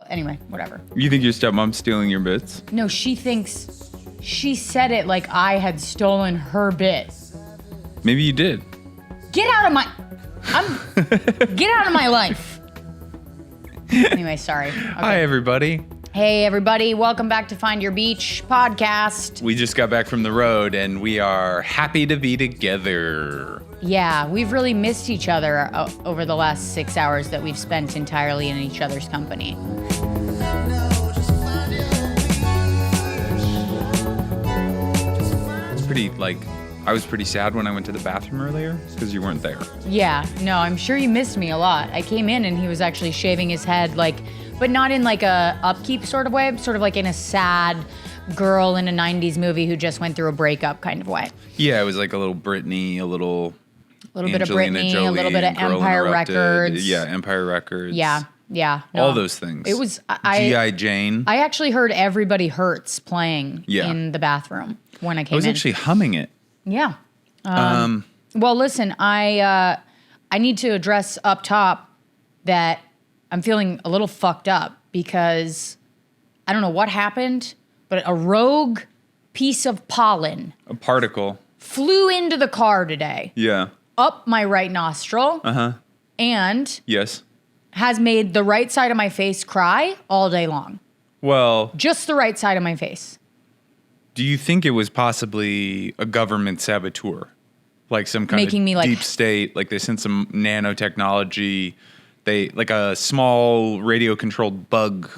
Anyway, whatever. You think your stepmom's stealing your bits? No, she thinks she said it like I had stolen her bit. Maybe you did. Get out of my life. Anyway, sorry. Okay. Hi, everybody. Hey, everybody. Welcome back to Find Your Beach podcast. We just got back from the road, and we are happy to be together. Yeah, we've really missed each other over the last 6 hours that we've spent entirely in each other's company. It's pretty, I was pretty sad when I went to the bathroom earlier because you weren't there. Yeah, no, I'm sure you missed me a lot. I came in and he was actually shaving his head, but not in like a upkeep sort of way, sort of like in a sad girl in a 90s movie who just went through a breakup kind of way. Yeah, it was like a little Britney, a little bit of Angelina Britney, Jolie, a little bit of Girl Empire Interrupted. Records. Yeah, Empire Records. Yeah. No, all those things. It was G.I. Jane. I actually heard Everybody Hurts playing Yeah. in the bathroom when I came in. I was actually humming it. Yeah. Well, listen, I need to address up top that I'm feeling a little fucked up because I don't know what happened, but a rogue piece of pollen, A particle. flew into the car today, Yeah. up my right nostril, and Yes. has made the right side of my face cry all day long. Well, Just the right side of my face. do you think it was possibly a government saboteur? Like some kind Making of me, like- deep state, like they sent some nanotechnology, like a small radio-controlled bug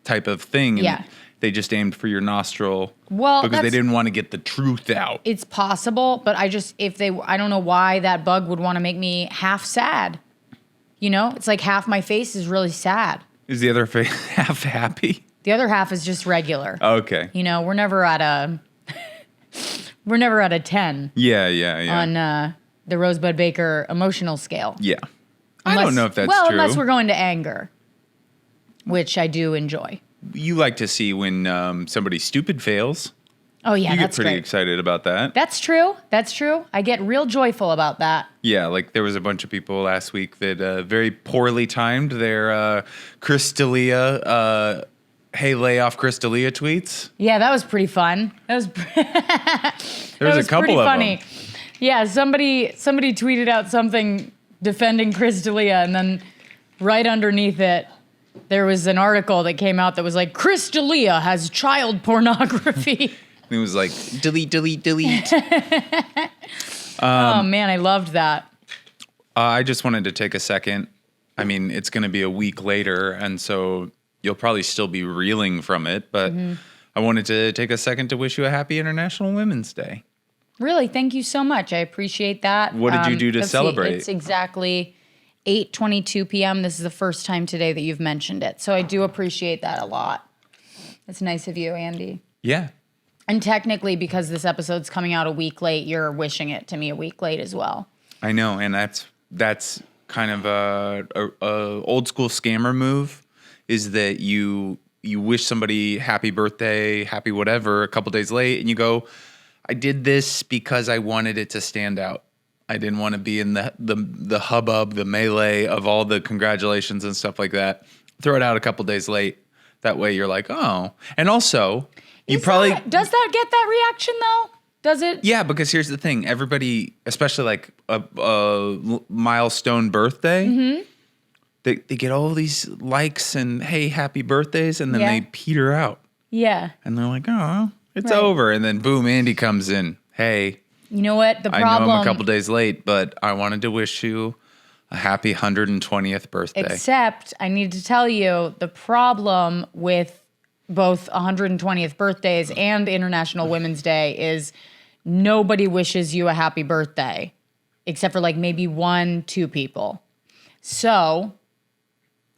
type of thing. And Yeah. they just aimed for your nostril Well, because they that's- didn't want to get the truth out. It's possible, but I don't know why that bug would want to make me half sad. You know, it's like half my face is really sad. Is the other half happy? The other half is just regular. Okay. You know, we're never at a 10 Yeah. on the Rosebud Baker emotional scale. Yeah. I don't know if that's true. Unless we're going to anger, which I do enjoy. You like to see when somebody stupid fails. Oh yeah, You get that's pretty great. excited about that. That's true. I get real joyful about that. Yeah, like there was a bunch of people last week that very poorly timed their Chris D'Elia, hey, lay off Chris D'Elia tweets. Yeah, that was pretty fun. That was There was a couple pretty of funny. them. Yeah, somebody tweeted out something defending Chris D'Elia, and then right underneath it, there was an article that came out that was like, Chris D'Elia has child pornography. It was like, delete. Oh, man, I loved that. I just wanted to take a second. I mean, it's going to be a week later, and so you'll probably still be reeling from it, but I wanted to take a second to wish you a happy International Women's Day. Really, thank you so much. I appreciate that. What did you do to let's see, celebrate? It's exactly 8:22 p.m. This is the first time today that you've mentioned it, so I do appreciate that a lot. It's nice of you, Andy. Yeah. And technically, because this episode's coming out a week late, you're wishing it to me a week late as well. I know, and that's kind of a old school scammer move, is that you wish somebody happy birthday, happy whatever, a couple days late, and you go, I did this because I wanted it to stand out. I didn't want to be in the hubbub, the melee of all the congratulations and stuff like that. Throw it out a couple days late. That way you're like, oh. And also, does that get that reaction though? Does it? Yeah, because here's the thing. Everybody, especially like a milestone birthday, they get all these likes and, hey, happy birthdays, and then they peter out. Yeah. And they're like, oh, it's over. And then boom, Andy comes in. Hey, you know what? The problem. I know I'm a couple days late, but I wanted to wish you a happy 120th birthday. Except I need to tell you the problem with both 120th birthdays and International Women's Day is nobody wishes you a happy birthday except for like maybe 1-2 people. So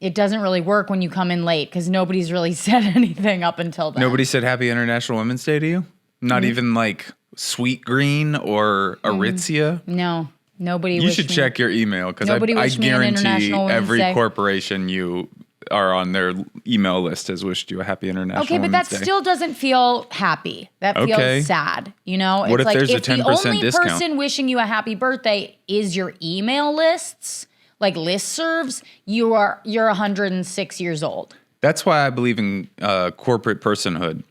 it doesn't really work when you come in late because nobody's really said anything up until then. Nobody said happy International Women's Day to you? Not even like Sweet Green or Aritzia? No, nobody You should check your email because I guarantee every corporation you are on their email list has wished you a happy International Okay, but Women's that Day. still doesn't feel happy. That feels sad. You know, What it's if like there's a if the 10% only discount? person wishing you a happy birthday is your email lists, like listservs, you're 106 years old. That's why I believe in corporate personhood,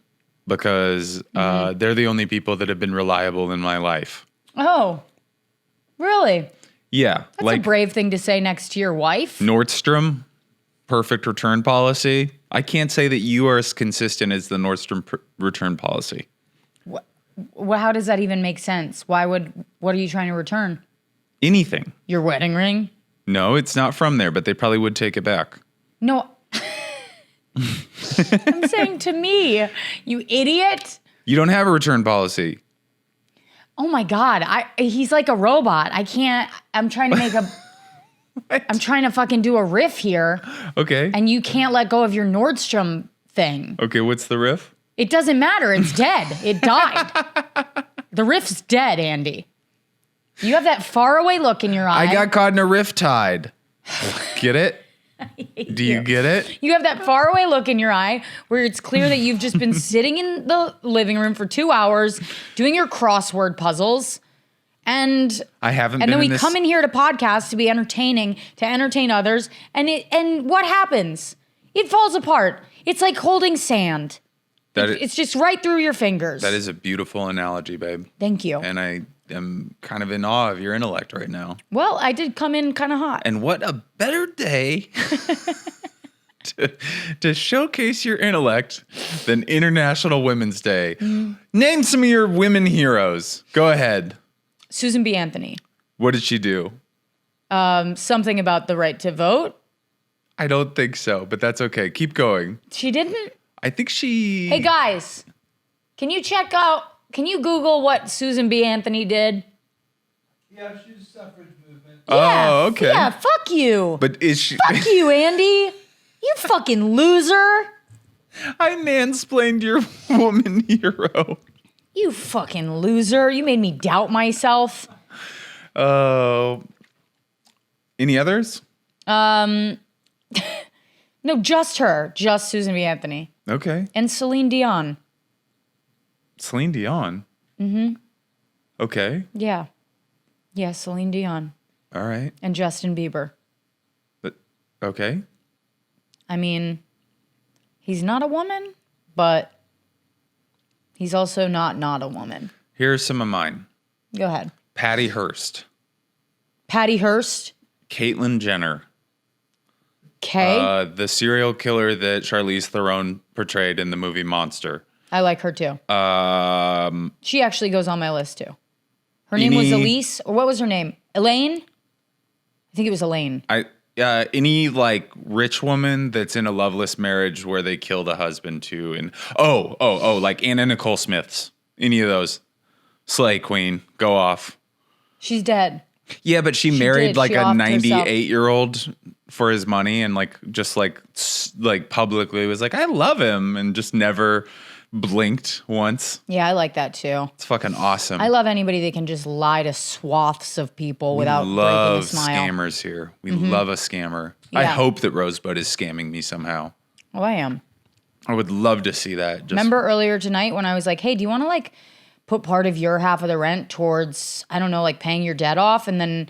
because they're the only people that have been reliable in my life. Oh, really? Yeah. That's a brave thing to say next to your wife. Nordstrom, perfect return policy. I can't say that you are as consistent as the Nordstrom return policy. Well, how does that even make sense? What are you trying to return? Anything. Your wedding ring? No, it's not from there, but they probably would take it back. No. I'm saying to me, you idiot. You don't have a return policy. Oh my God. He's like a robot. I'm trying to make I'm trying to fucking do a riff here. Okay. And you can't let go of your Nordstrom thing. Okay, what's the riff? It doesn't matter. It's dead. It died. The riff's dead, Andy. You have that faraway look in your eye. I got caught in a riff tide. Get it? Do you get it? You have that faraway look in your eye where it's clear that you've just been sitting in the living room for 2 hours doing your crossword puzzles. And I haven't and been then we come in here to podcast to be entertaining, to entertain others, and what happens? It falls apart. It's like holding sand. It's just right through your fingers. That is a beautiful analogy, babe. Thank you. And I am kind of in awe of your intellect right now. Well, I did come in kind of hot. And what a better day to showcase your intellect than International Women's Day. Name some of your women heroes. Go ahead. Susan B. Anthony. What did she do? Something about the right to vote. I don't think so, but that's okay. Keep going. She didn't? I think she... Hey, guys, can you Google what Susan B. Anthony did? Yeah, she's a suffrage movement. Oh, okay. Yeah, fuck you. But is she... Fuck you, Andy. You fucking loser. I mansplained your woman hero. You fucking loser. You made me doubt myself. Any others? No, just her. Just Susan B. Anthony. Okay. And Celine Dion. Celine Dion? Mm-hmm. Okay. Yeah. Yeah, Celine Dion. All right. And Justin Bieber. But okay. I mean, he's not a woman, but he's also not a woman. Here's some of mine. Go ahead. Patty Hearst. Patty Hearst. Caitlyn Jenner. Okay. The serial killer that Charlize Theron portrayed in the movie Monster. I like her too. She actually goes on my list too. Her name was Elise, or what was her name? Elaine? I think it was Elaine. Any like rich woman that's in a loveless marriage where they kill the husband too, and like Anna Nicole Smith's. Any of those. Slay Queen. Go off. She's dead. Yeah, but she married like She a offed herself. 98-year-old for his money, and like just like publicly was like, I love him, and just never blinked once. Yeah, I like that too. It's fucking awesome. I love anybody that can just lie to swaths of people without breaking a love smile. scammers here. We love a scammer. I Yeah. hope that Rosebud is scamming me somehow. Oh, I am. I would love to see that. Just, Remember earlier tonight when I was like, hey, do you want to like put part of your half of the rent towards, I don't know, like paying your debt off, and then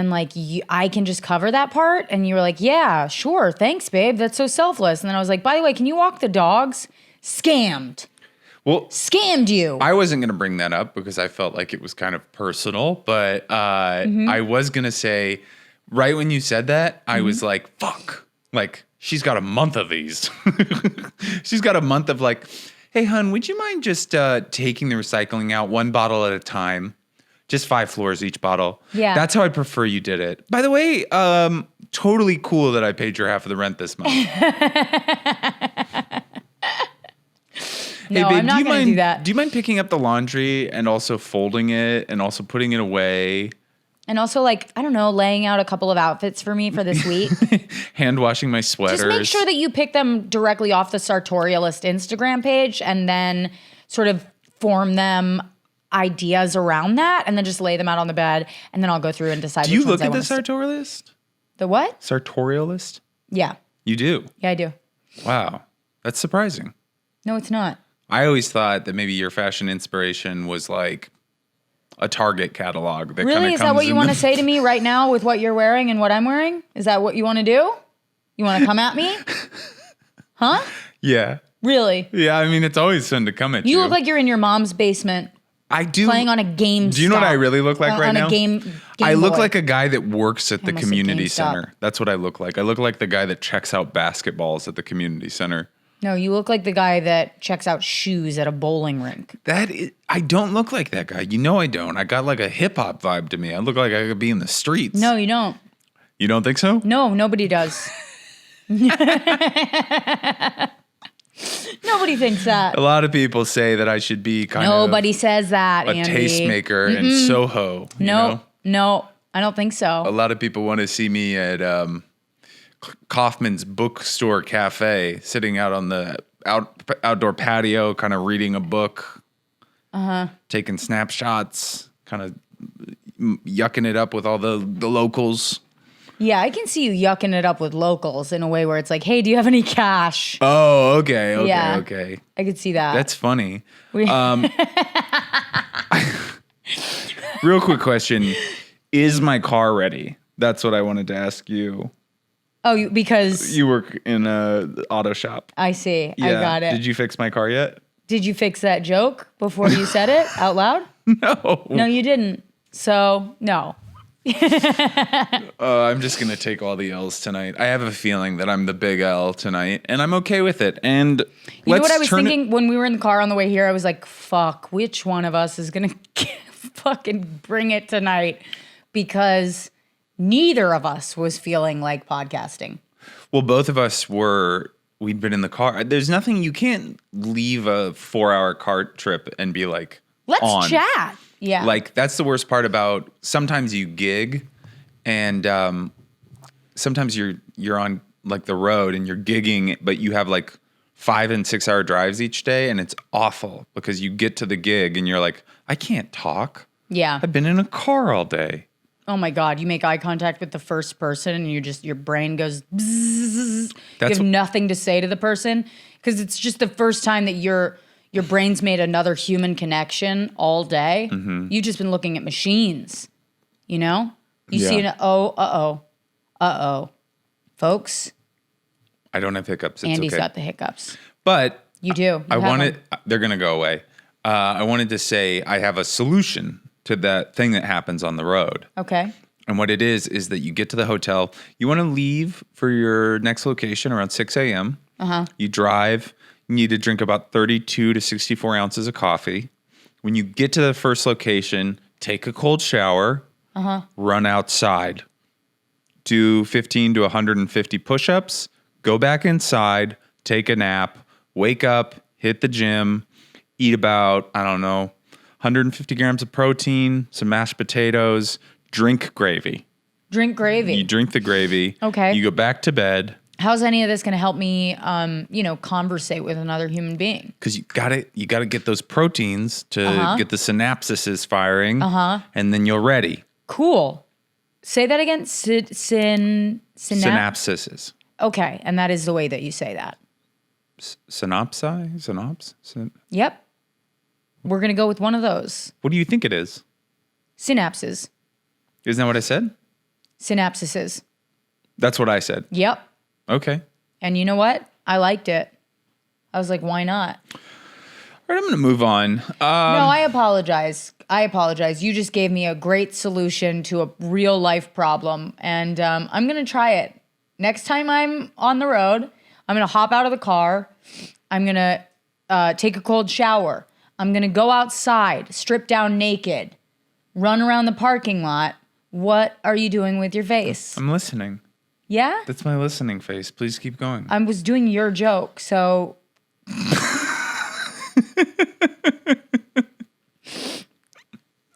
like I can just cover that part? And you were like, yeah, sure, thanks, babe. That's so selfless. And then I was like, by the way, can you walk the dogs? Scammed. Well, Scammed you. I wasn't going to bring that up because I felt like it was kind of personal, but I was going to say, right when you said that, I was like, fuck, like she's got a month of these. She's got a month of like, hey, hun, would you mind just taking the recycling out one bottle at a time? Just 5 floors each bottle. Yeah. That's how I'd prefer you did it. By the way, totally cool that I paid your half of the rent this month. No, hey, babe, I'm not going to do that. Do you mind picking up the laundry and also folding it and also putting it away? And also, like, I don't know, laying out a couple of outfits for me for this week. Hand washing my sweaters. Just make sure that you pick them directly off the Sartorialist Instagram page and then sort of form them ideas around that and then just lay them out on the bed, and then I'll go through and decide Do you which ones look at I the want to Sartorialist? The what? Sartorialist? Yeah. You do? Yeah, I do. Wow. That's surprising. No, it's not. I always thought that maybe your fashion inspiration was like a Target catalog. That Really? Is that what you want to say to me right now with what you're wearing and what I'm wearing? Is that what you want to do? You want to come at me? Huh? Yeah. Really? Yeah, I mean, it's always fun to come at you. You look like you're in your mom's basement I do. playing on a game. Do you know what I really look like right on now? a game I look Boy. like a guy that works at the almost said community GameStop. center. That's what I look like. I look like the guy that checks out basketballs at the community center. No, you look like the guy that checks out shoes at a bowling rink. I don't look like that guy. You know I don't. I got like a hip hop vibe to me. I look like I could be in the streets. No, you don't. You don't think so? No, nobody does. Nobody thinks that. A lot of people say that I should be kind Nobody says that, of a Andy. tastemaker in Soho. You know? No, I don't think A so. lot of people want to see me at Kaufman's Bookstore Cafe, sitting out on the outdoor patio, kind of reading a book, taking snapshots, kind of yucking it up with all the locals. Yeah, I can see you yucking it up with locals in a way where it's like, hey, do you have any cash? Oh, okay. Yeah. Okay. I could see that. That's funny. Real quick question. Is my car ready? That's what I wanted to ask you. Oh, because You work in a auto shop. I see. I got it. Did you fix my car yet? Did you fix that joke before you said it out loud? No. No, you didn't. So, no. I'm just going to take all the L's tonight. I have a feeling that I'm the big L tonight, and I'm okay with it. And You know what I was thinking when we were in the car on the way here? I was like, fuck, which one of us is going to fucking bring it tonight? Because neither of us was feeling like podcasting. Well, both of us we'd been in the car. There's nothing, you can't leave a 4-hour car trip and be like, Let's on. chat. Yeah. Like, that's the worst part about, sometimes you gig and sometimes you're on like the road and you're gigging, but you have like 5 and 6 hour drives each day, and it's awful because you get to the gig and you're like, I can't talk. Yeah. I've been in a car all day. Oh my God. You make eye contact with the first person and your brain goes bzzz. You have nothing to say to the person because it's just the first time that your brain's made another human connection all day. Mm-hmm. You've just been looking at machines, you know? You Yeah. see folks, I don't have hiccups. It's Andy's okay. got the hiccups. But You do. You I have wanted, them. they're going to go away. I wanted to say I have a solution to that thing that happens on the road. Okay. And what it is that you get to the hotel, you want to leave for your next location around 6 a.m. You drive, you need to drink about 32 to 64 ounces of coffee. When you get to the first location, take a cold shower, run outside, do 15 to 150 push-ups, go back inside, take a nap, wake up, hit the gym, eat about, 150 grams of protein, some mashed potatoes, drink gravy. Drink gravy. You drink the gravy. Okay. You go back to bed. How's any of this going to help me, conversate with another human being? Because you gotta get those proteins to get the synapses firing, and then you're ready. Cool. Say that again. Synapses. Okay, and that is the way that you say that. Yep. We're going to go with one of those. What do you think it is? Synapses. Isn't that what I said? Synapses. That's what I said. Yep. Okay. And you know what? I liked it. I was like, why not? All right, I'm gonna move on. No, I apologize. You just gave me a great solution to a real life problem, and I'm going to try it. Next time I'm on the road, I'm going to hop out of the car. I'm going to take a cold shower. I'm going to go outside, strip down naked, run around the parking lot. What are you doing with your face? I'm listening. Yeah? That's my listening face. Please keep going. I was doing your joke, so...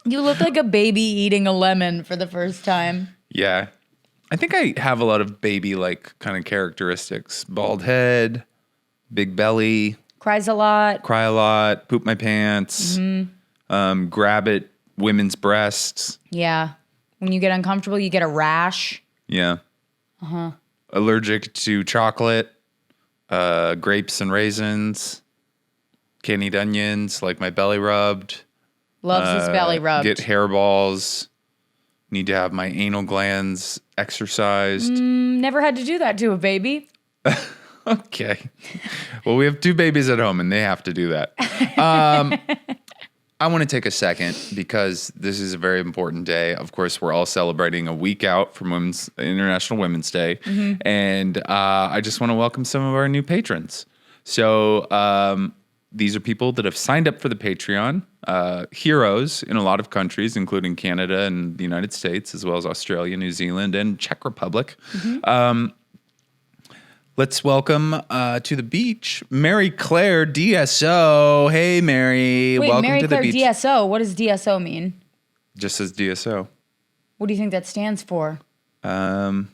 You look like a baby eating a lemon for the first time. Yeah. I think I have a lot of baby-like kind of characteristics. Bald head, big belly, Cries a lot. cry a lot, poop my pants, grab at women's breasts. Yeah. When you get uncomfortable, you get a rash. Yeah. Allergic to chocolate, grapes and raisins, candied onions, like my belly rubbed. Loves his belly rubbed. Get hairballs. Need to have my anal glands exercised. Never had to do that to a baby. Okay. Well, we have 2 babies at home, and they have to do that. I want to take a second because this is a very important day. Of course, we're all celebrating a week out from International Women's Day. And I just want to welcome some of our new patrons. So these are people that have signed up for the Patreon, heroes in a lot of countries, including Canada and the United States, as well as Australia, New Zealand, and Czech Republic. Let's welcome to the beach, Mary Claire DSO. Hey, Mary. Wait, welcome Mary to Claire the beach. DSO. What does DSO mean? Just says DSO. What do you think that stands for? Don't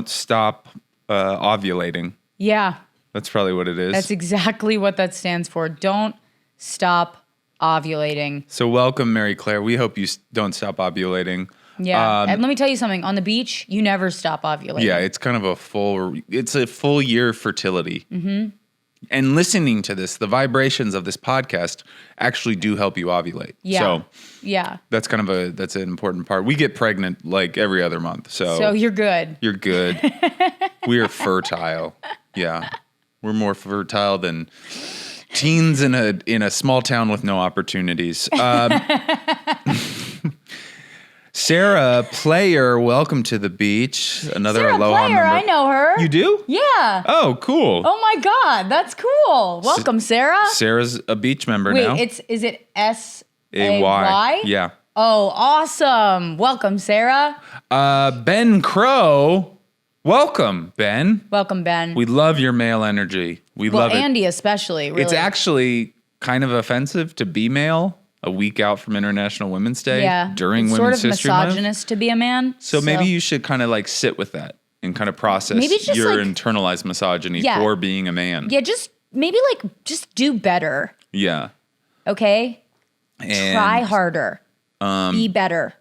stop ovulating. Yeah, That's probably what it is. that's exactly what that stands for. Don't stop ovulating. So welcome, Mary Claire. We hope you don't stop ovulating. Yeah. And let me tell you something. On the beach, you never stop ovulating. Yeah, it's kind of a full year fertility. And listening to this, the vibrations of this podcast actually do help you ovulate. Yeah. So Yeah. that's that's an important part. We get pregnant like every other month. So you're good. You're good. We are fertile. Yeah. We're more fertile than teens in a small town with no opportunities. Sarah Player, welcome to the beach. Another Sarah Aloha Player, member. I know her. You do? Yeah. Oh, cool. Oh my God, that's cool. Welcome, Sarah. Sarah's a beach member Wait, now. is it A-Y. S-A-Y? Yeah. Oh, awesome. Welcome, Sarah. Ben Crow, welcome, Ben. Welcome, Ben. We love your male energy. We love it. Andy especially, really. It's actually kind of offensive to be male a week out from International Women's Day during it's Women's sort of History Month. misogynist to be a man. So maybe you should kind of like sit with that and kind of process Maybe just your like- internalized misogyny Yeah. for being a man. Yeah, just do better, Yeah. okay? And Try harder. Be better.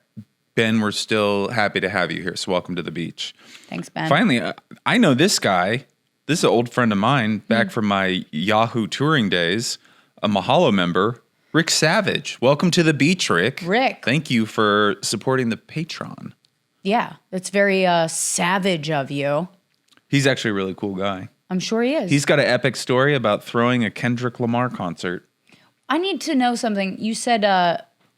Ben, we're still happy to have you here. So welcome to the beach. Thanks, Ben. Finally, I know this guy. This is an old friend of mine back from my Yahoo touring days, a Mahalo member, Rick Savage. Welcome to the beach, Rick. Rick. Thank you for supporting the Patron. Yeah, that's very savage of you. He's actually a really cool guy. I'm sure he is. He's got an epic story about throwing a Kendrick Lamar concert. I need to know something. You said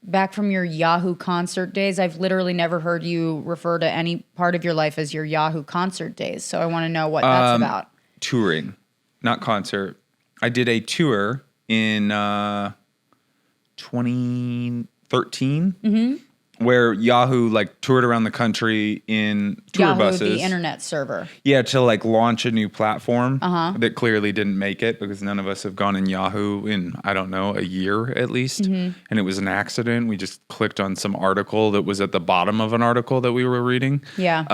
back from your Yahoo concert days, I've literally never heard you refer to any part of your life as your Yahoo concert days. So I want to know what that's about. Touring, not concert. I did a tour in 2013 where Yahoo like toured around the country in tour Yahoo, buses. the internet server. Yeah, to like launch a new platform that clearly didn't make it because none of us have gone in Yahoo in, I don't know, a year at least. And it was an accident. We just clicked on some article that was at the bottom of an article that we were reading. Yeah.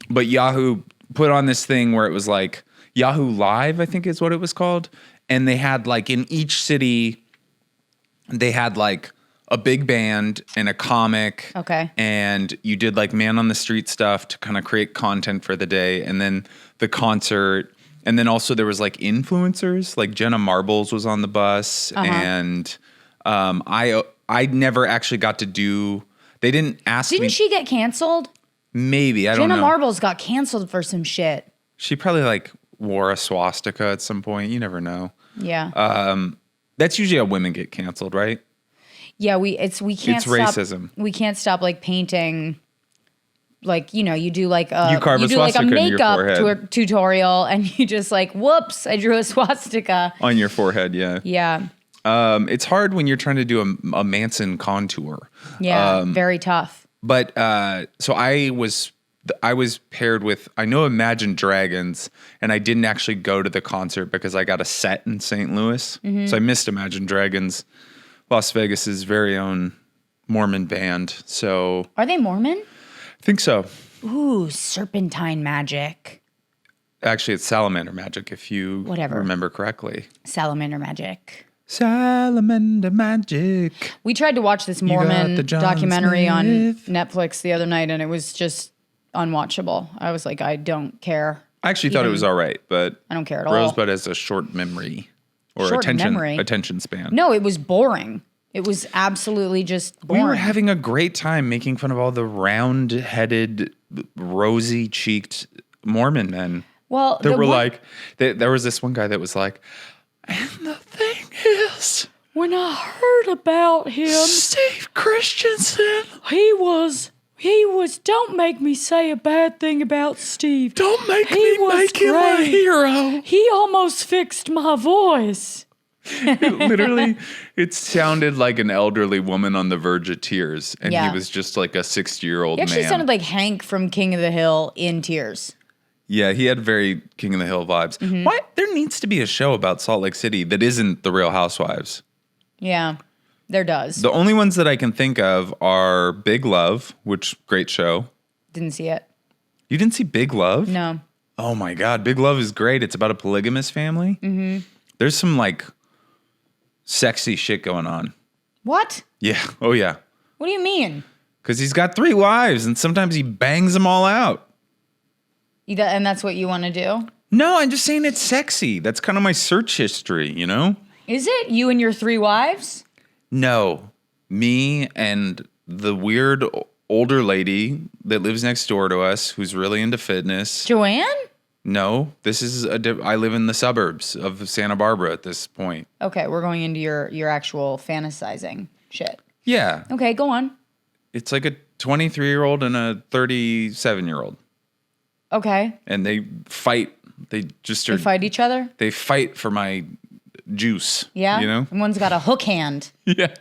But Yahoo put on this thing where it was like Yahoo Live, I think is what it was called. And they had like in each city, they had like a big band and a comic. Okay. And you did like man on the street stuff to kind of create content for the day. And then the concert. And then also there was like influencers, like Jenna Marbles was on the bus. And I never actually got to do, they didn't ask me. Didn't she get canceled? Maybe, I don't know. Jenna Marbles got canceled for some shit. She probably like wore a swastika at some point. You never know. Yeah. That's usually how women get canceled, right? Yeah, we can't It's stop, racism. We can't stop like painting. Like, you know, you do like You carve a do like a swastika in your makeup forehead. tutorial and you just like, whoops, I drew a swastika. On your forehead, yeah. Yeah. It's hard when you're trying to do a Manson contour. Yeah. Very tough. But so I was paired with, I know Imagine Dragons, and I didn't actually go to the concert because I got a set in St. Louis. So I missed Imagine Dragons, Las Vegas's very own Mormon band. So Are they Mormon? I think so. Ooh, serpentine magic. Actually, it's Salamander Magic, if you remember correctly. Salamander magic. Salamander Magic. We tried to watch this got Mormon the John documentary on Smith. Netflix the other night, and it was just unwatchable. I was like, I don't care. I actually thought it was all right, but I don't care at all. Rosebud has a short memory or Short attention memory? attention span. No, it was boring. It was absolutely just boring. We were having a great time making fun of all the round-headed, rosy-cheeked Mormon men. Well, That were like, there was this one guy that was like, and the thing is, when I heard about him, Steve Christensen. he was, don't make me say a bad thing about Steve. Don't make He me was make him a great. hero. He almost fixed my voice. Literally, it sounded like an elderly woman on the verge of tears, and Yeah. he was just like a 60-year-old He man. actually sounded like Hank from King of the Hill in tears. Yeah, he had very King of the Hill vibes. Mm-hmm. Why? There needs to be a show about Salt Lake City that isn't The Real Housewives. Yeah, there does. The only ones that I can think of are Big Love, which great show. Didn't see it. You didn't see Big Love? No. Oh my God, Big Love is great. It's about a polygamous family. Mm-hmm. There's some like sexy shit going on. What? Yeah. Oh yeah. What do you mean? Because he's got 3 wives and sometimes he bangs them all out. And that's what you want to do? No, I'm just saying it's sexy. That's kind of my search history, you know? Is it you and your 3 wives? No, me and the weird older lady that lives next door to us who's really into fitness. Joanne? No, this is I live in the suburbs of Santa Barbara at this point. Okay, we're going into your actual fantasizing shit. Yeah, Okay, go on. it's like a 23-year-old and a 37-year-old, Okay. and they fight. They just They are. fight each other? They fight for my juice. Yeah? you know. And one's got a hook hand. Yeah,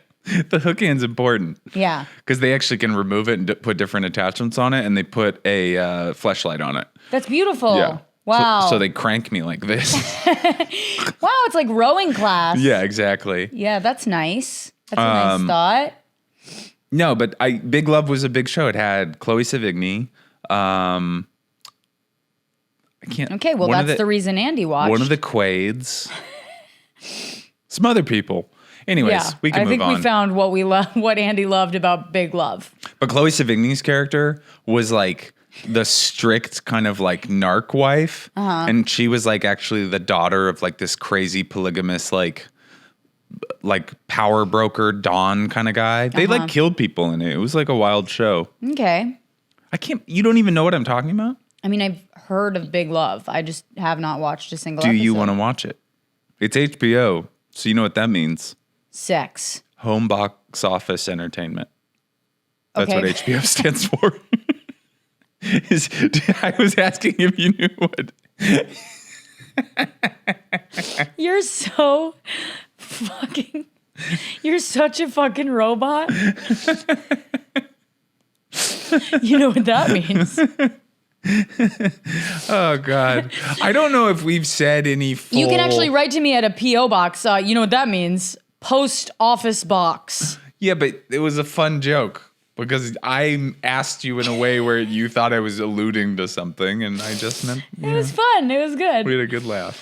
the hook hand's important. Yeah. Because they actually can remove it and put different attachments on it, and they put a fleshlight on it. That's beautiful. Yeah. Wow. So they crank me like this. Wow, it's like rowing class. Yeah, exactly. Yeah, that's nice. That's a nice thought. No, but Big Love was a big show. It had Chloe Sevigny. I can't. Okay, well, that's the reason Andy watched. One of the Quaids. Some other people. Anyways, Yeah, we can I move think on. we found what what Andy loved about Big Love. But Chloe Sevigny's character was like the strict kind of like narc wife. And she was like actually the daughter of like this crazy polygamous like power broker Don kind of guy. They like killed people in it. It was like a wild show. Okay. You don't even know what I'm talking about? I mean, I've heard of Big Love. I just have not watched a single Do episode. you want to watch it? It's HBO, so you know what that means. Sex. Home box office entertainment. That's Okay. what HBO stands for. I was asking if you knew what. You're so fucking... You're such a fucking robot. You know what that means. Oh, God. I don't know if we've said any full... You can actually write to me at a P.O. box. You know what that means? Post office box. Yeah, but it was a fun joke because I asked you in a way where you thought I was alluding to something, and I just meant... It was fun. It was We good. had a good laugh.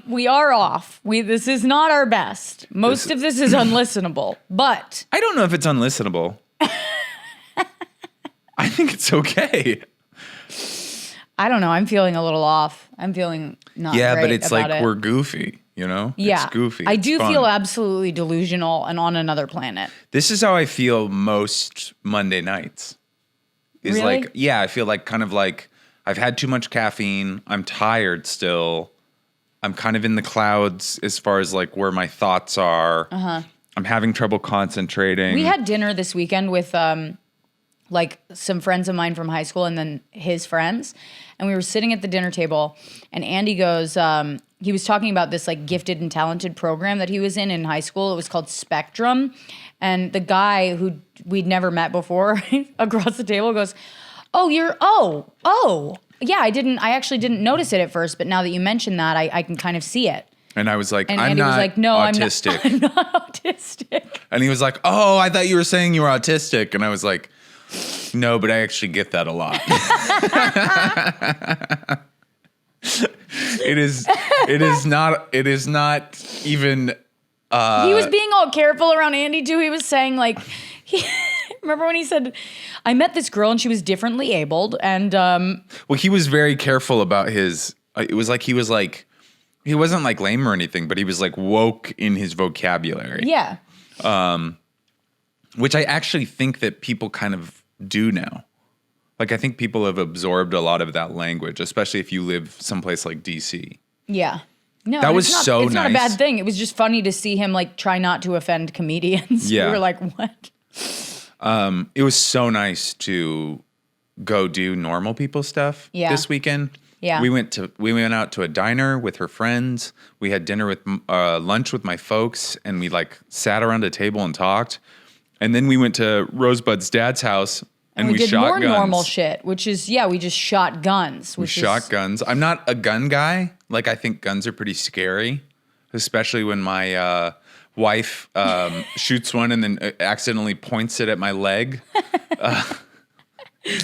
We are off. This is not our best. Most of this is unlistenable, but I don't know if it's unlistenable. I think it's okay. I don't know. I'm feeling a little off. I'm feeling not Yeah, great but it's about like it. we're goofy, you know? Yeah. It's goofy. I It's do fun. feel absolutely delusional and on another planet. This is how I feel most Monday nights. Is Really? like, yeah, I feel like kind of like I've had too much caffeine. I'm tired still. I'm kind of in the clouds as far as like where my thoughts are. Uh-huh. I'm having trouble concentrating. We had dinner this weekend with like some friends of mine from high school and then his friends. And we were sitting at the dinner table and Andy goes, he was talking about this like gifted and talented program that he was in high school. It was called Spectrum. And the guy who we'd never met before across the table goes, yeah, I actually didn't notice it at first, but now that you mentioned that, I can kind of see it. And I was like, And I'm Andy not was like, no, autistic. I'm not autistic. And he was like, oh, I thought you were saying you were autistic. And I was like, no, but I actually get that a lot. It is not even He was being all careful around Andy too. He was saying like, remember when he said, I met this girl and she was differently abled and well, he was very careful about his it was like he wasn't like lame or anything, but he was like woke in his vocabulary. yeah. Which I actually think that people kind of do now. Like, I think people have absorbed a lot of that language, especially if you live someplace like DC. Yeah. No, That and was it's not, so it's not a bad nice. thing. It was just funny to see him like try not to offend comedians. Yeah. We were like, what? It was so nice to go do normal people stuff this weekend. Yeah. We went out to a diner with her friends. We had dinner with lunch with my folks, and we like sat around a table and talked. And then we went to Rosebud's dad's house and we did shot more guns. normal shit, which is, we just shot guns. We shot guns. I'm not a gun guy. Like, I think guns are pretty scary, especially when my wife shoots one and then accidentally points it at my leg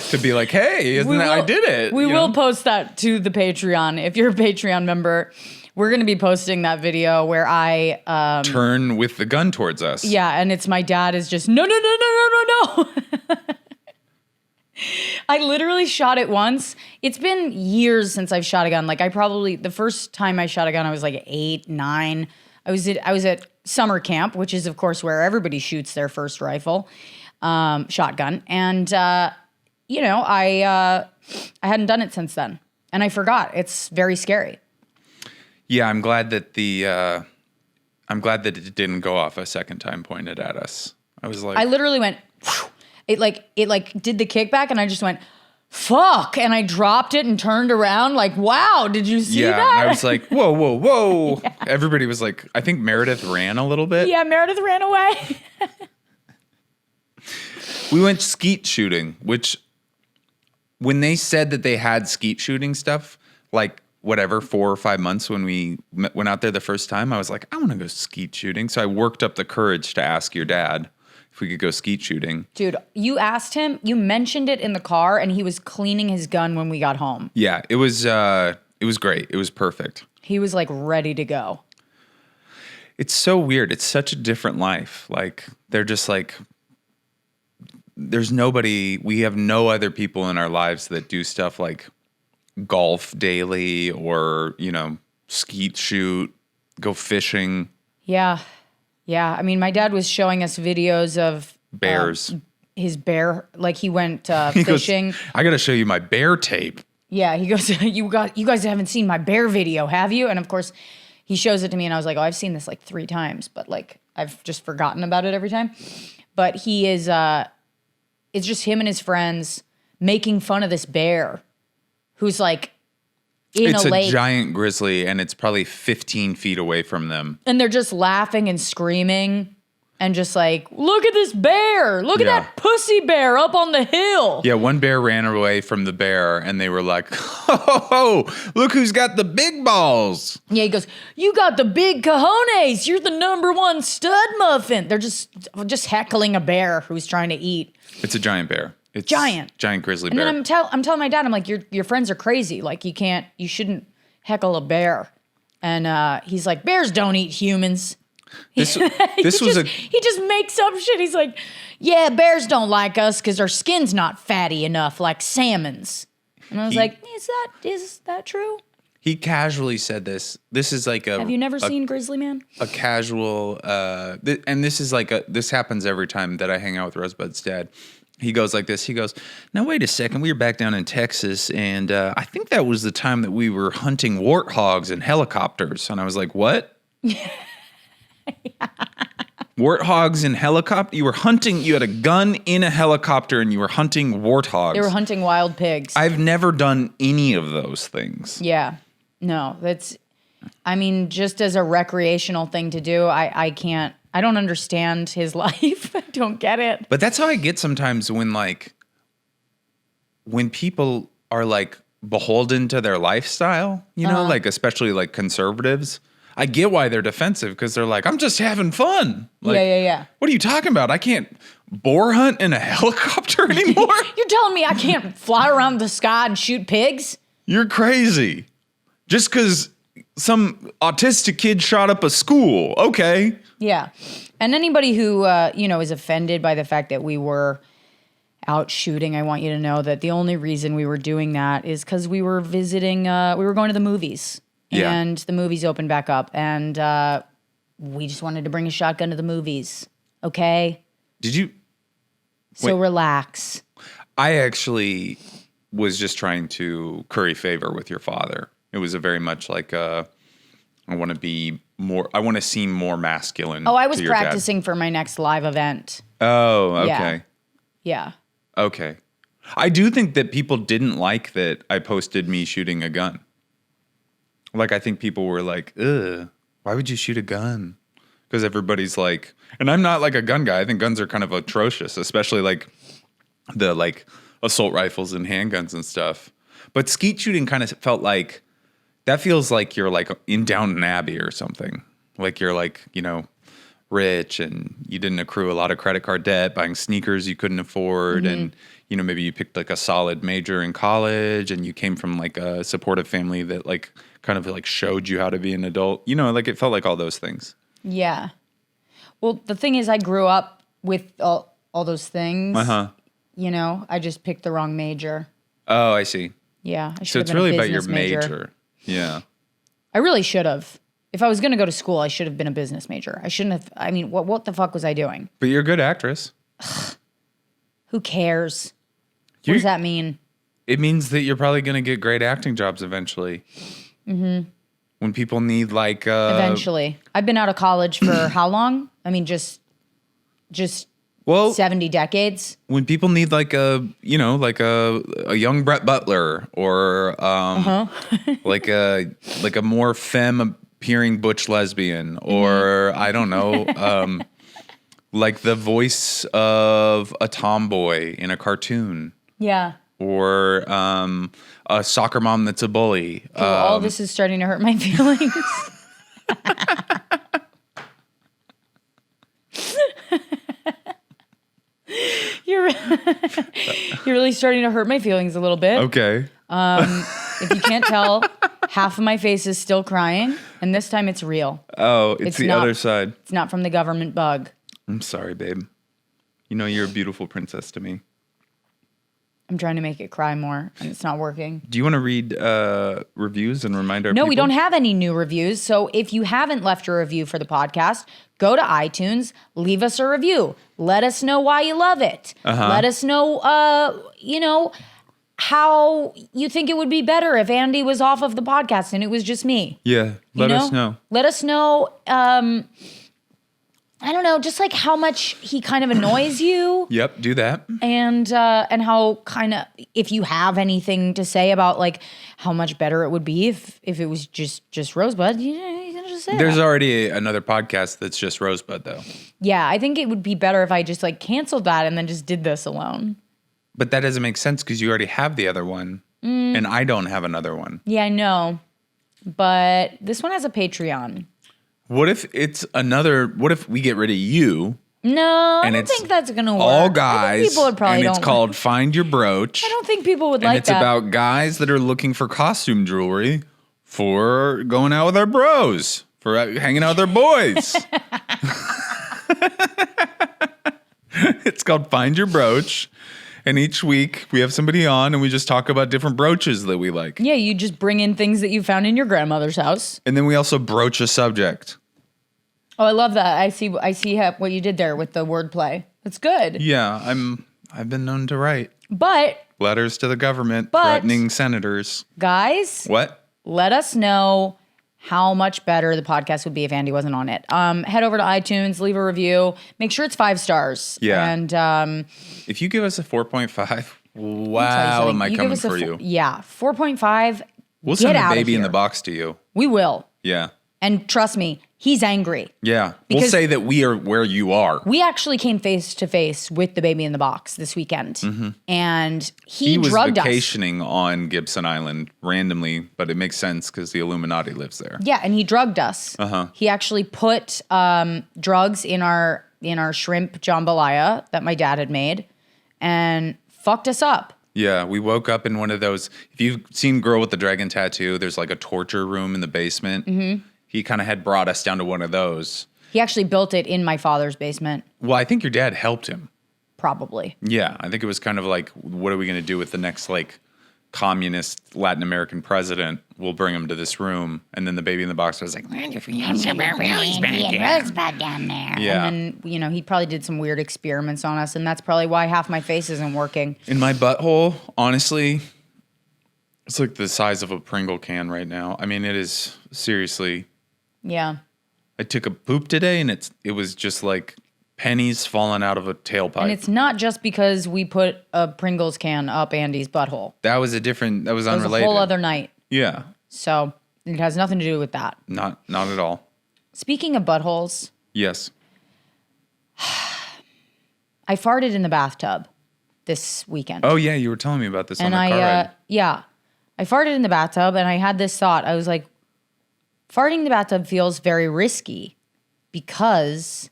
to be like, hey, I did it. We you will know? post that to the Patreon. If you're a Patreon member, we're going to be posting that video where I turn with the gun towards us. Yeah, and it's my dad is just, no. I literally shot it once. It's been years since I've shot a gun. Like the first time I shot a gun, I was like 8, 9. I was at summer camp, which is of course where everybody shoots their first rifle, shotgun. And, I hadn't done it since then. And I forgot. It's very scary. Yeah, I'm glad that it didn't go off a second time pointed at us. I was like, I literally went, whew. It did the kickback and I just went, fuck. And I dropped it and turned around like, wow, did you see that? Yeah, I was like, whoa. Yeah. Everybody was like, I think Meredith ran a little bit. Yeah, Meredith ran away. We went skeet shooting, which when they said that they had skeet shooting stuff, like 4 or 5 months when we went out there the first time, I was like, I want to go skeet shooting. So I worked up the courage to ask your dad if we could go skeet shooting. Dude, you asked him, you mentioned it in the car, and he was cleaning his gun when we got home. Yeah, it was great. It was perfect. He was like ready to go. It's so weird. It's such a different life. Like, they're just like, we have no other people in our lives that do stuff like golf daily or, skeet shoot, go fishing. Yeah. Yeah. I mean, my dad was showing us videos of Bears. His bear, like he went He fishing. goes, I got to show you my bear tape. Yeah. He goes, you guys haven't seen my bear video, have you? And of course, he shows it to me and I was like, oh, I've seen this like 3 times, but like I've just forgotten about it every time. But he is, it's just him and his friends making fun of this bear who's like in It's a a lake. giant grizzly and it's probably 15 feet away from them. And they're just laughing and screaming and just like, look at this bear. Look at that pussy bear up on the hill. Yeah, one bear ran away from the bear and they were like, oh, look who's got the big balls. Yeah, he goes, you got the big cojones. You're the #1 stud muffin. They're just heckling a bear who's trying to eat. It's a giant bear. It's Giant grizzly and bear. then I'm telling my dad, I'm like, your friends are crazy. Like you shouldn't heckle a bear. And he's like, bears don't eat humans. He just makes up shit. He's like, yeah, bears don't like us because our skin's not fatty enough like salmon's. And I was like, is that true? He casually said this. This is like Have you never seen Grizzly Man? a casual, and this is like this happens every time that I hang out with Rosebud's dad. He goes like this. He goes, now, wait a second. We were back down in Texas, and I think that was the time that we were hunting warthogs in helicopters. And I was like, what? Warthogs in helicopter? You were hunting, you had a gun in a helicopter, and you were hunting warthogs. They were hunting wild pigs. I've never done any of those things. Yeah. No, just as a recreational thing to do, I don't understand his life. I don't get it. But that's how I get sometimes when people are like beholden to their lifestyle, like especially like conservatives. I get why they're defensive because they're like, I'm just having fun. Like, Yeah. What are you talking about? I can't boar hunt in a helicopter anymore? You're telling me I can't fly around the sky and shoot pigs? You're crazy. Just because some autistic kid shot up a school. Okay. Yeah. And anybody who, is offended by the fact that we were out shooting, I want you to know that the only reason we were doing that is because we were visiting, we were going to the movies. Yeah. And the movies opened back up. And we just wanted to bring a shotgun to the movies. Okay? Did you? So relax. I actually was just trying to curry favor with your father. It was a very much like I want to seem more masculine. Oh, I was to your dad. practicing for my next live event. Oh, okay. Yeah. Yeah. Okay. I do think that people didn't like that I posted me shooting a gun. Like, I think people were like, ugh, why would you shoot a gun? Because everybody's like, and I'm not like a gun guy. I think guns are kind of atrocious, especially like the like assault rifles and handguns and stuff. But skeet shooting kind of felt like, that feels like you're like in Downton Abbey or something. Like you're like, rich and you didn't accrue a lot of credit card debt, buying sneakers you couldn't afford. And, maybe you picked like a solid major in college and you came from like a supportive family that like kind of like showed you how to be an adult. Like it felt like all those things. Yeah. Well, the thing is, I grew up with all those things. Uh-huh. I just picked the wrong major. Oh, I see. Yeah. So it's really about your major. Yeah. I really should have. If I was going to go to school, I should have been a business major. I shouldn't have. I mean, what the fuck was I doing? But you're a good actress. Who cares? What does that mean? It means that you're probably going to get great acting jobs eventually. Mm-hmm. When people need like... Eventually. I've been out of college for how long? I mean, just 70 decades. When people need like a young Brett Butler or like a more femme appearing butch lesbian or I don't know, like the voice of a tomboy in a cartoon. Yeah. Or a soccer mom that's a bully. All this is starting to hurt my feelings. You're really starting to hurt my feelings a little bit. Okay. If you can't tell, half of my face is still crying, and this time it's real. Oh, it's the other side. It's not from the government bug. I'm sorry, babe. You're a beautiful princess to me. I'm trying to make it cry more, and it's not working. Do you want to read reviews and remind our people? No, we don't have any new reviews. So if you haven't left a review for the podcast, go to iTunes, leave us a review. Let us know why you love it. Let us know, how you think it would be better if Andy was off of the podcast and it was just me. Yeah, let us know. Let us know, I don't know, just like how much he kind of annoys you. Yep, do that. And how kind of, if you have anything to say about like how much better it would be if it was just Rosebud, you can just say There's that. already another podcast that's just Rosebud though. Yeah, I think it would be better if I just like canceled that and then just did this alone. But that doesn't make sense because you already have the other one and I don't have another one. Yeah, I know. But this one has a Patreon. What if we get rid of you? No, I and don't think that's going to work. All guys. I think people would probably and it's don't called Find Your Brooch. I don't think people would and like it's that. about guys that are looking for costume jewelry for going out with their bros, for hanging out with their boys. It's called Find Your Brooch. And each week we have somebody on and we just talk about different brooches that we like. Yeah, you just bring in things that you found in your grandmother's house. And then we also broach a subject. Oh, I love that. I see what you did there with the wordplay. That's good. Yeah, I've been known to write But letters to the government threatening senators. guys, What? let us know how much better the podcast would be if Andy wasn't on it. Head over to iTunes, leave a review. Make sure it's 5 stars. Yeah. And If you give us a 4.5, wow, am I coming for you? Yeah, 4.5. We'll Get send out a of baby in here. the box to you. We will. Yeah. And trust me, he's angry. Yeah. We'll Because- say that we are where you are. We actually came face to face with the baby in the box this weekend. And he was drugged us. vacationing on Gibson Island randomly, but it makes sense because the Illuminati lives there. Yeah, and he drugged us. He actually put drugs in our shrimp jambalaya that my dad had made and fucked us up. Yeah, we woke up in one of those. If you've seen Girl with the Dragon Tattoo, there's like a torture room in the basement. He kind of had brought us down to one of those. He actually built it in my father's basement, Well, I think your dad helped him. probably. Yeah, I think it was kind of like, what are we going to do with the next like communist Latin American president will bring him to this room, and then the baby in the box was like, Rosebud down there. Yeah. And then, he probably did some weird experiments on us, and that's probably why half my face isn't working. in my butthole, honestly, it's like the size of a Pringle can right now. I mean, it is seriously. Yeah. I took a poop today, and it was just like pennies falling out of a tailpipe. And it's not just because we put a Pringles can up Andy's butthole. That was It was unrelated. a whole other night. Yeah. So it has nothing to do with that. Not at all. Speaking of buttholes, Yes. I farted in the bathtub this weekend. Oh yeah, you were telling me about this on and the car ride. I farted in the bathtub, and I had this thought. I was like, farting in the bathtub feels very risky because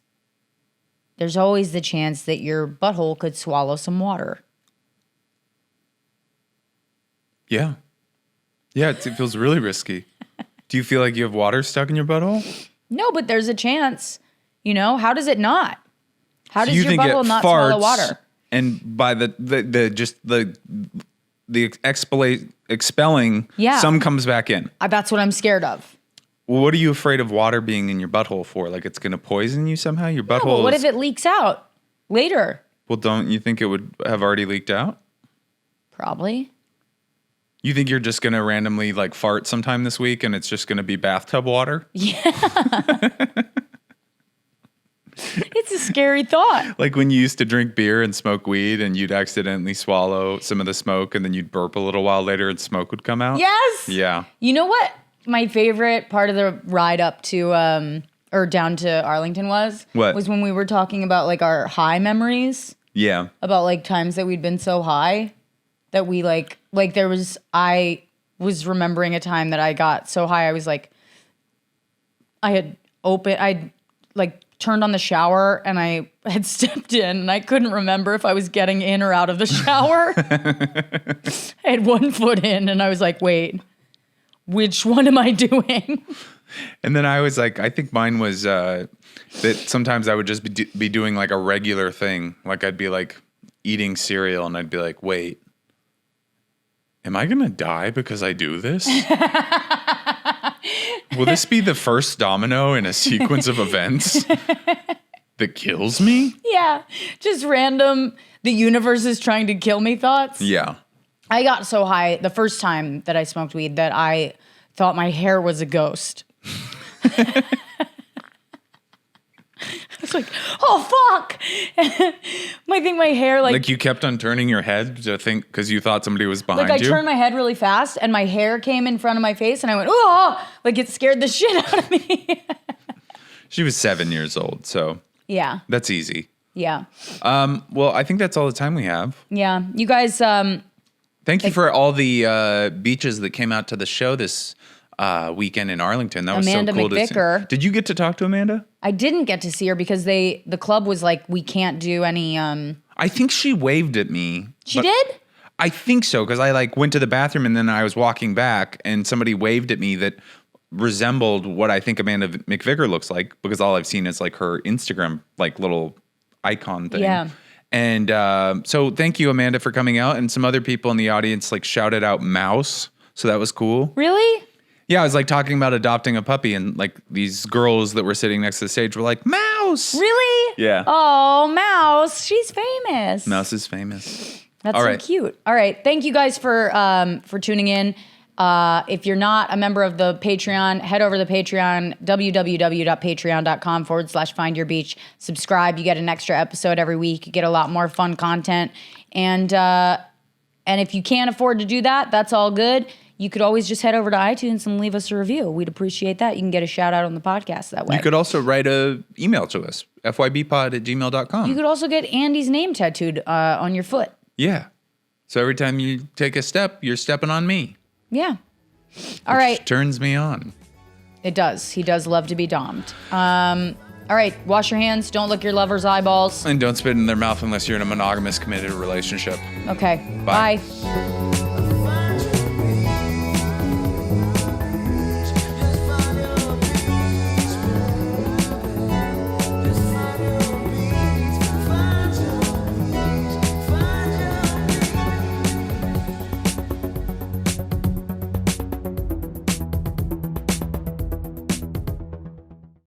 there's always the chance that your butthole could swallow some water. Yeah. Yeah, it feels really risky. Do you feel like you have water stuck in your butthole? No, but there's a chance. How does it not? How does You your think it butthole not swallow farts, water? And by the expelling, Yeah. some comes back in. That's what I'm scared of. Well, what are you afraid of water being in your butthole for? Like it's going to poison you somehow? Your butthole. Well, what if it leaks out later? Well, don't you think it would have already leaked out? Probably. You think you're just going to randomly like fart sometime this week and it's just going to be bathtub water? It's a scary thought. Like when you used to drink beer and smoke weed and you'd accidentally swallow some of the smoke and then you'd burp a little while later and smoke would come out? Yes. Yeah. You know what my favorite part of the ride up to or down to Arlington was? What? Was when we were talking about like our high memories, Yeah. about like times that we'd been so high that we I was remembering a time that I got so high I was like I'd turned on the shower and I had stepped in and I couldn't remember if I was getting in or out of the shower. I had one foot in and I was like, wait, which one am I doing? And then I was like, I think mine was that sometimes I would just be doing like a regular thing. Like I'd be like eating cereal and I'd be like, wait, am I going to die because I do this? Will this be the first domino in a sequence of events that kills me? Yeah, just random, the universe is trying to kill me thoughts. Yeah. I got so high the first time that I smoked weed that I thought my hair was a ghost. I was like, oh, fuck. I think my hair Like you kept on turning your head to think because you thought somebody was behind I you? turned my head really fast and my hair came in front of my face and I went, oh, like it scared the shit out of me. She was 7 years old, so Yeah. that's easy. Yeah. Well, I think that's all the time we have. Yeah. You guys, Thank you for all the beaches that came out to the show this weekend in Arlington. That was Amanda so cool to McVicker. see. Did you get to talk to Amanda? I didn't get to see her because the club was like, we can't do any, I think she waved at me. She did? I think so, because I like went to the bathroom and then I was walking back and somebody waved at me that resembled what I think Amanda McVicker looks like, because all I've seen is like her Instagram like little icon thing. Yeah. And so thank you, Amanda, for coming out. And some other people in the audience like shouted out mouse. So that was cool. Really? Yeah, I was like talking about adopting a puppy and like these girls that were sitting next to the stage were like, mouse. Really? Yeah. Oh, Mouse. She's famous. Mouse is famous. That's All so right. cute. All right. Thank you guys for tuning in. If you're not a member of the Patreon, head over to the Patreon, www.patreon.com/findyourbeach. Subscribe. You get an extra episode every week. You get a lot more fun content. And if you can't afford to do that, that's all good. You could always just head over to iTunes and leave us a review. We'd appreciate that. You can get a shout out on the podcast that way. You could also write an email to us, fybpod@gmail.com. You could also get Andy's name tattooed on your foot. Yeah. So every time you take a step, you're stepping on me. Yeah. All right. Which turns me on. It does. He does love to be domed. All right. Wash your hands. Don't lick your lover's eyeballs. And don't spit in their mouth unless you're in a monogamous, committed relationship. Okay. Bye. Bye.